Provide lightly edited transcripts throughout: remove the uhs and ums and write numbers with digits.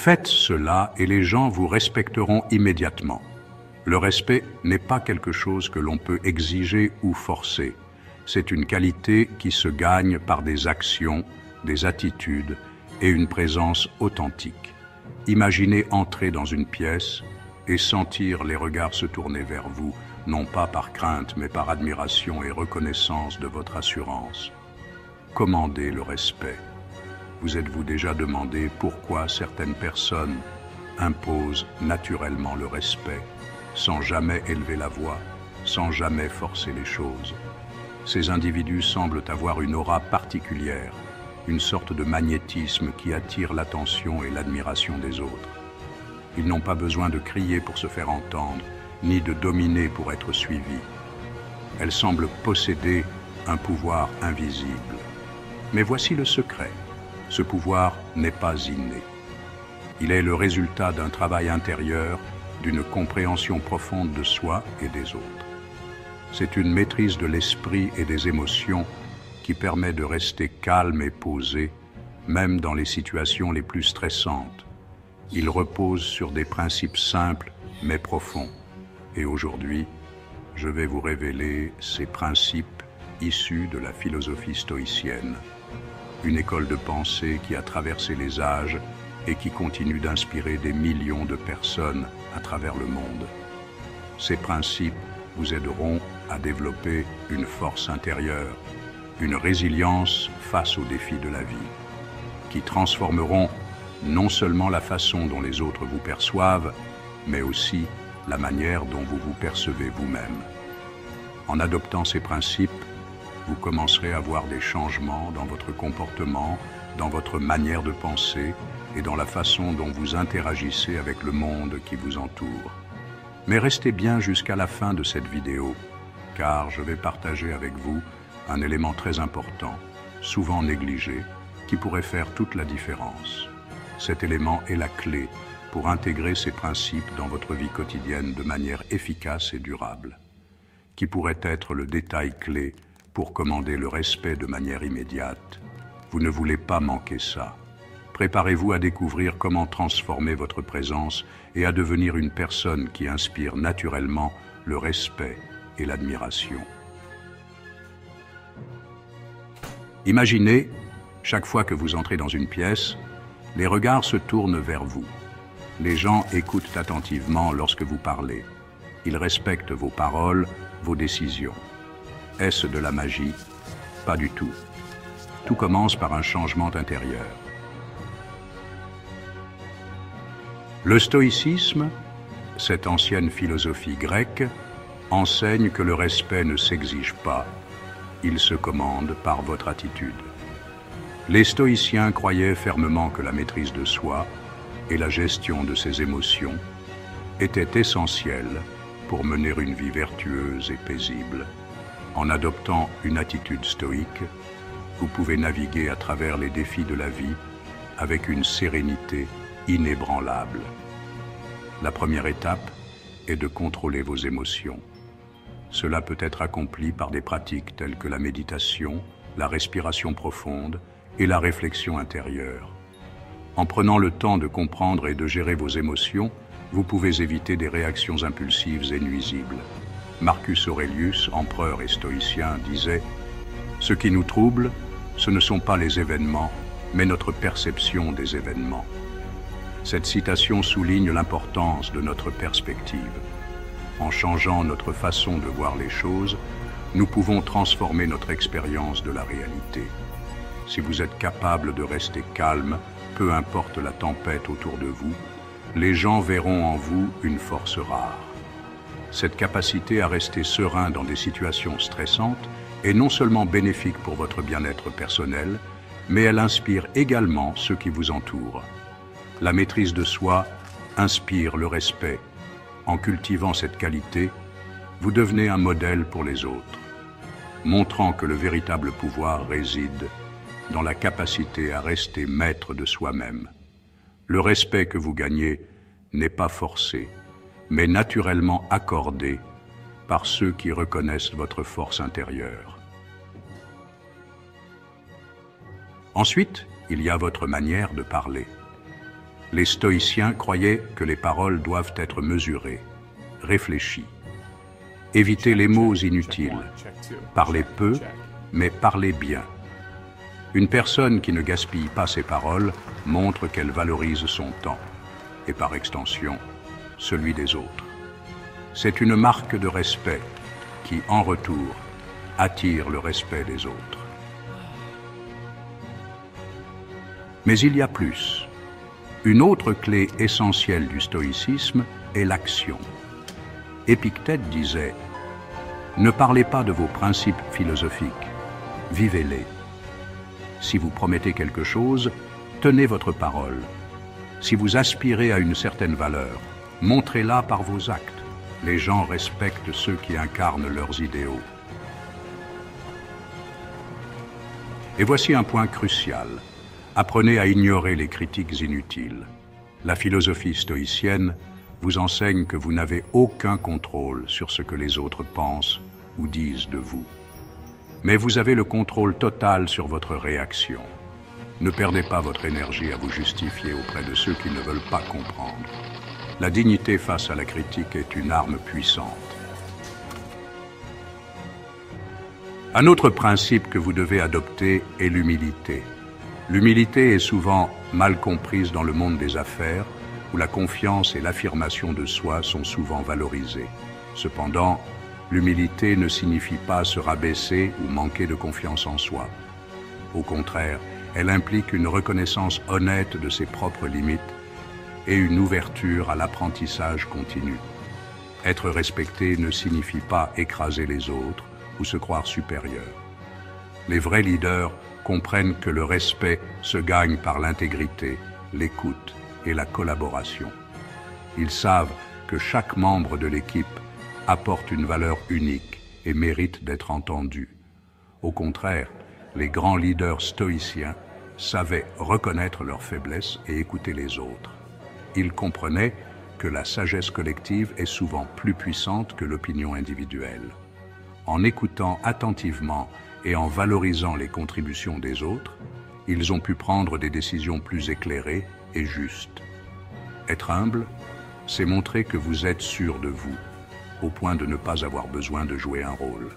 Faites cela et les gens vous respecteront immédiatement. Le respect n'est pas quelque chose que l'on peut exiger ou forcer. C'est une qualité qui se gagne par des actions, des attitudes et une présence authentique. Imaginez entrer dans une pièce et sentir les regards se tourner vers vous, non pas par crainte, mais par admiration et reconnaissance de votre assurance. Commandez le respect. Vous êtes-vous déjà demandé pourquoi certaines personnes imposent naturellement le respect, sans jamais élever la voix, sans jamais forcer les choses? Ces individus semblent avoir une aura particulière, une sorte de magnétisme qui attire l'attention et l'admiration des autres. Ils n'ont pas besoin de crier pour se faire entendre, ni de dominer pour être suivis. Elles semblent posséder un pouvoir invisible. Mais voici le secret. Ce pouvoir n'est pas inné. Il est le résultat d'un travail intérieur, d'une compréhension profonde de soi et des autres. C'est une maîtrise de l'esprit et des émotions qui permet de rester calme et posé, même dans les situations les plus stressantes. Il repose sur des principes simples mais profonds. Et aujourd'hui, je vais vous révéler ces principes issus de la philosophie stoïcienne, une école de pensée qui a traversé les âges et qui continue d'inspirer des millions de personnes à travers le monde. Ces principes vous aideront à développer une force intérieure, une résilience face aux défis de la vie, qui transformeront non seulement la façon dont les autres vous perçoivent, mais aussi la manière dont vous vous percevez vous-même. En adoptant ces principes, vous commencerez à voir des changements dans votre comportement, dans votre manière de penser et dans la façon dont vous interagissez avec le monde qui vous entoure. Mais restez bien jusqu'à la fin de cette vidéo, car je vais partager avec vous un élément très important, souvent négligé, qui pourrait faire toute la différence. Cet élément est la clé pour intégrer ces principes dans votre vie quotidienne de manière efficace et durable, qui pourrait être le détail clé pour commander le respect de manière immédiate. Vous ne voulez pas manquer ça. Préparez-vous à découvrir comment transformer votre présence et à devenir une personne qui inspire naturellement le respect et l'admiration. Imaginez, chaque fois que vous entrez dans une pièce, les regards se tournent vers vous. Les gens écoutent attentivement lorsque vous parlez. Ils respectent vos paroles, vos décisions. Est-ce de la magie? Pas du tout. Tout commence par un changement intérieur. Le stoïcisme, cette ancienne philosophie grecque, enseigne que le respect ne s'exige pas, il se commande par votre attitude. Les stoïciens croyaient fermement que la maîtrise de soi et la gestion de ses émotions étaient essentielles pour mener une vie vertueuse et paisible. En adoptant une attitude stoïque, vous pouvez naviguer à travers les défis de la vie avec une sérénité inébranlable. La première étape est de contrôler vos émotions. Cela peut être accompli par des pratiques telles que la méditation, la respiration profonde et la réflexion intérieure. En prenant le temps de comprendre et de gérer vos émotions, vous pouvez éviter des réactions impulsives et nuisibles. Marcus Aurelius, empereur et stoïcien, disait « Ce qui nous trouble, ce ne sont pas les événements, mais notre perception des événements. » Cette citation souligne l'importance de notre perspective. En changeant notre façon de voir les choses, nous pouvons transformer notre expérience de la réalité. Si vous êtes capable de rester calme, peu importe la tempête autour de vous, les gens verront en vous une force rare. Cette capacité à rester serein dans des situations stressantes est non seulement bénéfique pour votre bien-être personnel, mais elle inspire également ceux qui vous entourent. La maîtrise de soi inspire le respect. En cultivant cette qualité, vous devenez un modèle pour les autres, montrant que le véritable pouvoir réside dans la capacité à rester maître de soi-même. Le respect que vous gagnez n'est pas forcé, mais naturellement accordé par ceux qui reconnaissent votre force intérieure. Ensuite, il y a votre manière de parler. Les stoïciens croyaient que les paroles doivent être mesurées, réfléchies. Évitez les mots inutiles. Parlez peu, mais parlez bien. Une personne qui ne gaspille pas ses paroles montre qu'elle valorise son temps, et par extension, celui des autres. C'est une marque de respect qui, en retour, attire le respect des autres. Mais il y a plus. Une autre clé essentielle du stoïcisme est l'action. Épictète disait « Ne parlez pas de vos principes philosophiques, vivez-les. Si vous promettez quelque chose, tenez votre parole. Si vous aspirez à une certaine valeur, montrez-la par vos actes. Les gens respectent ceux qui incarnent leurs idéaux. » Et voici un point crucial. Apprenez à ignorer les critiques inutiles. La philosophie stoïcienne vous enseigne que vous n'avez aucun contrôle sur ce que les autres pensent ou disent de vous. Mais vous avez le contrôle total sur votre réaction. Ne perdez pas votre énergie à vous justifier auprès de ceux qui ne veulent pas comprendre. La dignité face à la critique est une arme puissante. Un autre principe que vous devez adopter est l'humilité. L'humilité est souvent mal comprise dans le monde des affaires, où la confiance et l'affirmation de soi sont souvent valorisées. Cependant, l'humilité ne signifie pas se rabaisser ou manquer de confiance en soi. Au contraire, elle implique une reconnaissance honnête de ses propres limites et une ouverture à l'apprentissage continu. Être respecté ne signifie pas écraser les autres ou se croire supérieur. Les vrais leaders comprennent que le respect se gagne par l'intégrité, l'écoute et la collaboration. Ils savent que chaque membre de l'équipe apporte une valeur unique et mérite d'être entendu. Au contraire, les grands leaders stoïciens savaient reconnaître leurs faiblesses et écouter les autres. Ils comprenaient que la sagesse collective est souvent plus puissante que l'opinion individuelle. En écoutant attentivement et en valorisant les contributions des autres, ils ont pu prendre des décisions plus éclairées et justes. Être humble, c'est montrer que vous êtes sûr de vous, au point de ne pas avoir besoin de jouer un rôle.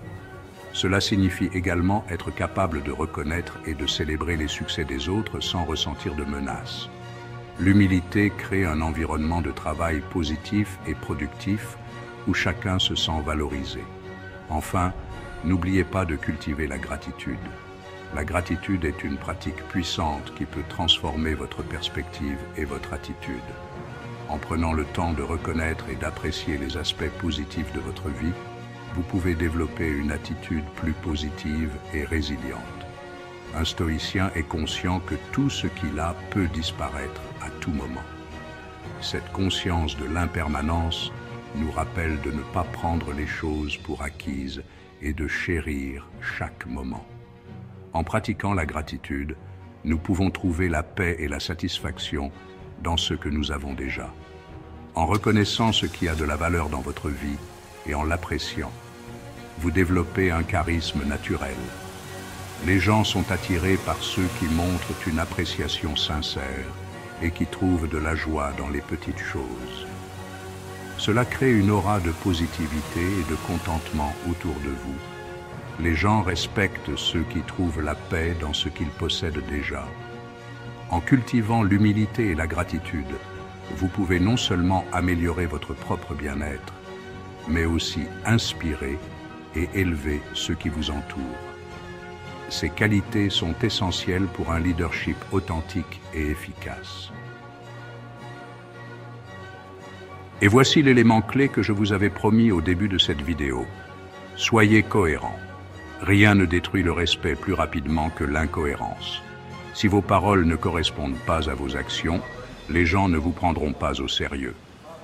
Cela signifie également être capable de reconnaître et de célébrer les succès des autres sans ressentir de menaces. L'humilité crée un environnement de travail positif et productif où chacun se sent valorisé. Enfin, n'oubliez pas de cultiver la gratitude. La gratitude est une pratique puissante qui peut transformer votre perspective et votre attitude. En prenant le temps de reconnaître et d'apprécier les aspects positifs de votre vie, vous pouvez développer une attitude plus positive et résiliente. Un stoïcien est conscient que tout ce qu'il a peut disparaître à tout moment. Cette conscience de l'impermanence nous rappelle de ne pas prendre les choses pour acquises et de chérir chaque moment. En pratiquant la gratitude, nous pouvons trouver la paix et la satisfaction dans ce que nous avons déjà. En reconnaissant ce qui a de la valeur dans votre vie et en l'appréciant, vous développez un charisme naturel. Les gens sont attirés par ceux qui montrent une appréciation sincère et qui trouvent de la joie dans les petites choses. Cela crée une aura de positivité et de contentement autour de vous. Les gens respectent ceux qui trouvent la paix dans ce qu'ils possèdent déjà. En cultivant l'humilité et la gratitude, vous pouvez non seulement améliorer votre propre bien-être, mais aussi inspirer et élever ceux qui vous entourent. Ces qualités sont essentielles pour un leadership authentique et efficace. Et voici l'élément clé que je vous avais promis au début de cette vidéo. Soyez cohérents. Rien ne détruit le respect plus rapidement que l'incohérence. Si vos paroles ne correspondent pas à vos actions, les gens ne vous prendront pas au sérieux.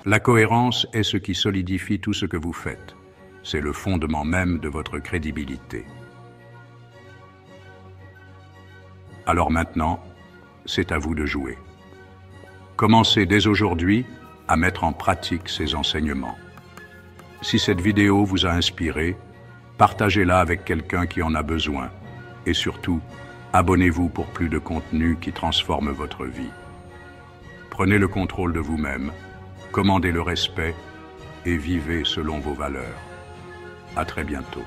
La cohérence est ce qui solidifie tout ce que vous faites. C'est le fondement même de votre crédibilité. Alors maintenant, c'est à vous de jouer. Commencez dès aujourd'hui à mettre en pratique ces enseignements. Si cette vidéo vous a inspiré, partagez-la avec quelqu'un qui en a besoin. Et surtout, abonnez-vous pour plus de contenu qui transforme votre vie. Prenez le contrôle de vous-même, commandez le respect et vivez selon vos valeurs. À très bientôt.